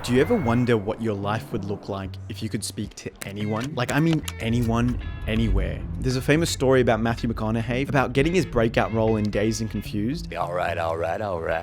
Do you ever wonder what your life would look like if you could speak to anyone? Like, I mean anyone, anywhere. There's a famous story about Matthew McConaughey about getting his breakout role in Dazed and Confused. All right.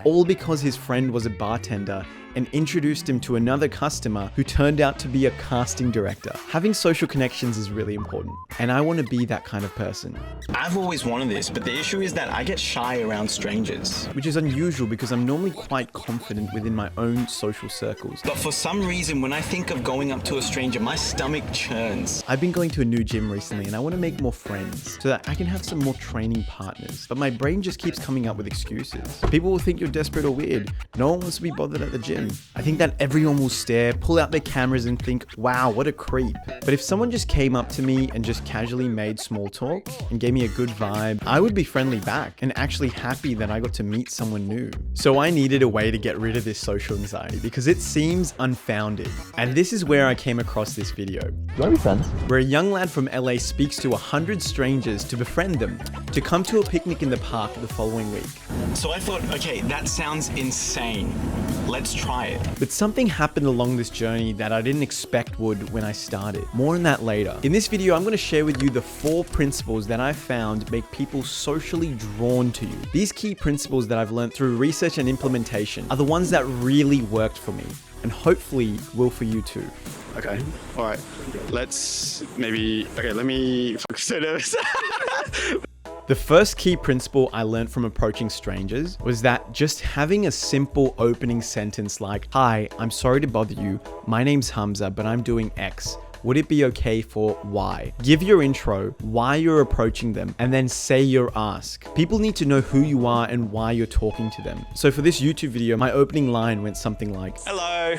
All because his friend was a bartender and introduced him to another customer who turned out to be a casting director. Having social connections is really important, and I want to be that kind of person. I've always wanted this, but the issue is that I get shy around strangers. Which is unusual because I'm normally quite confident within my own social circles. But for some reason, when I think of going up to a stranger, my stomach churns. I've been going to a new gym recently and I want to make more friends so that I can have some more training partners. But my brain just keeps coming up with excuses. People will think you're desperate or weird. No one wants to be bothered at the gym. I think that everyone will stare, pull out their cameras and think, wow, what a creep. But if someone just came up to me and just casually made small talk and gave me a good vibe, I would be friendly back and actually happy that I got to meet someone new. So I needed a way to get rid of this social anxiety because it seems unfounded. And this is where I came across this video. You want to be friends? Where a young lad from LA speaks to 100 strangers to befriend them, to come to a picnic in the park the following week. So I thought, okay, that sounds insane. Let's try it. But something happened along this journey that I didn't expect would when I started. More on that later. In this video, I'm going to share with you the 4 principles that I found make people socially drawn to you. These key principles that I've learned through research and implementation are the ones that really worked for me, and hopefully will for you too. Okay, all right. Let me focus. So nervous. The first key principle I learned from approaching strangers was that just having a simple opening sentence like, "Hi, I'm sorry to bother you. My name's Hamza, but I'm doing X. Would it be okay for Y?" Give your intro, why you're approaching them, and then say your ask. People need to know who you are and why you're talking to them. So for this YouTube video, my opening line went something like, Hello.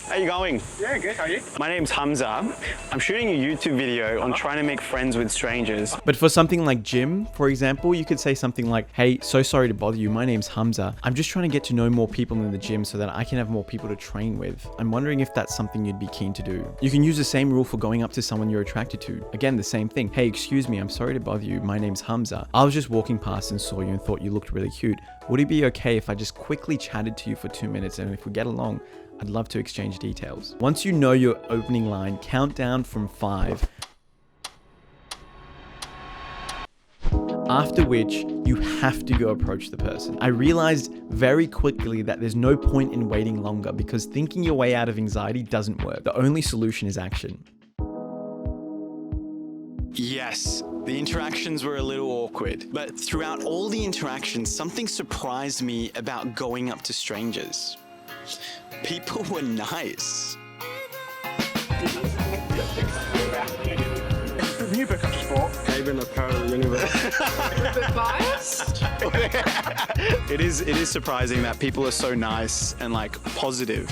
How you going? Yeah, good. How are you? My name's Hamza. I'm shooting a YouTube video on trying to make friends with strangers. But for something like gym, for example, you could say something like, "Hey, so sorry to bother you. My name's Hamza. I'm just trying to get to know more people in the gym so that I can have more people to train with. I'm wondering if that's something you'd be keen to do." You can use the same rule for going up to someone you're attracted to. Again, the same thing. "Hey, excuse me. I'm sorry to bother you. My name's Hamza. I was just walking past and saw you and thought you looked really cute. Would it be okay if I just quickly chatted to you for 2 minutes, and if we get along, I'd love to exchange details." Once you know your opening line, count down from 5. After which, you have to go approach the person. I realized very quickly that there's no point in waiting longer because thinking your way out of anxiety doesn't work. The only solution is action. Yes, the interactions were a little awkward, but throughout all the interactions, something surprised me about going up to strangers. People were nice. New book of sport. Haven of Parallel Universe. Biased? It is surprising that people are so nice and like positive.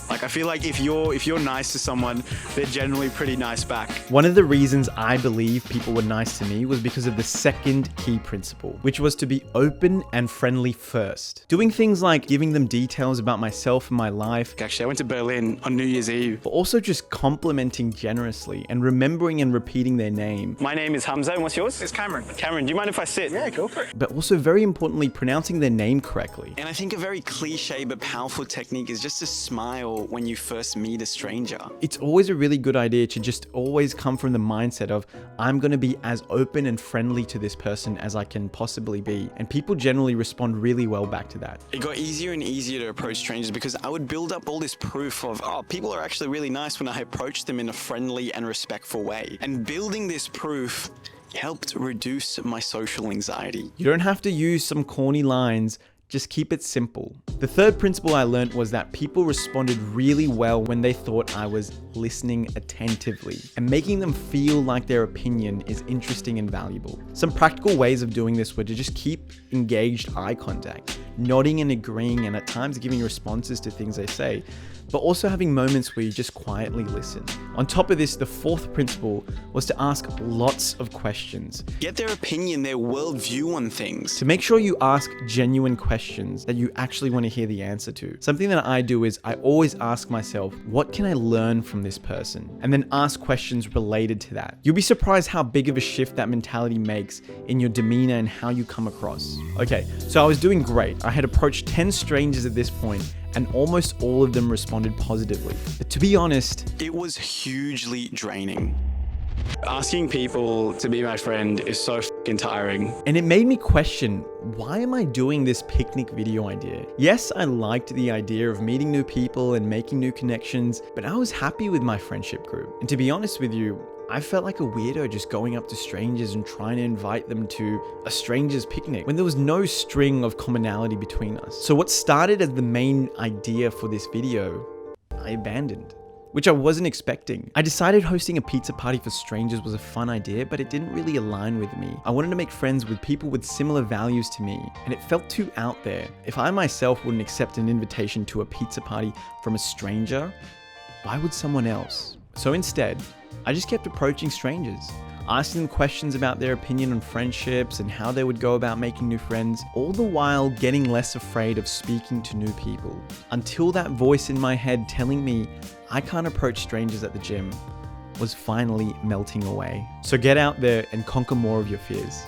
Like I feel like if you're nice to someone, they're generally pretty nice back. One of the reasons I believe people were nice to me was because of the second key principle, which was to be open and friendly first. Doing things like giving them details about myself and my life, Actually, I went to Berlin on New Year's Eve. but also just complimenting generously and remembering and repeating their name. My name is Hamza, and what's yours? It's Cameron. Cameron, do you mind if I sit? Yeah, go for it. But also very importantly, pronouncing their name correctly. And I think a very cliche but powerful technique is just to smile when you first meet a stranger. It's always a really good idea to just always come from the mindset of, I'm going to be as open and friendly to this person as I can possibly be. And people generally respond really well back to that. It got easier and easier to approach strangers because I would build up all this proof of, oh, people are actually really nice when I approach them in a friendly and respectful way. And building this proof helped reduce my social anxiety. You don't have to use some corny lines. Just keep it simple. The third principle I learned was that people responded really well when they thought I was listening attentively, and making them feel like their opinion is interesting and valuable. Some practical ways of doing this were to just keep engaged eye contact, nodding and agreeing, and at times giving responses to things they say, but also having moments where you just quietly listen. On top of this, the fourth principle was to ask lots of questions. Get their opinion, their worldview on things. To make sure you ask genuine questions questions that you actually want to hear the answer to. Something that I do is I always ask myself, what can I learn from this person? And then ask questions related to that. You'll be surprised how big of a shift that mentality makes in your demeanor and how you come across. Okay, so I was doing great. I had approached 10 strangers at this point, and almost all of them responded positively. But to be honest, It was hugely draining. Asking people to be my friend is so fucking tiring. and it made me question, why am I doing this picnic video idea? Yes, I liked the idea of meeting new people and making new connections, but I was happy with my friendship group. And to be honest with you, I felt like a weirdo just going up to strangers and trying to invite them to a stranger's picnic when there was no string of commonality between us. So what started as the main idea for this video, I abandoned, which I wasn't expecting. I decided hosting a pizza party for strangers was a fun idea, but it didn't really align with me. I wanted to make friends with people with similar values to me, and it felt too out there. If I myself wouldn't accept an invitation to a pizza party from a stranger, why would someone else? So instead, I just kept approaching strangers, asking them questions about their opinion on friendships and how they would go about making new friends, all the while getting less afraid of speaking to new people. Until that voice in my head telling me I can't approach strangers at the gym was finally melting away. So get out there and conquer more of your fears.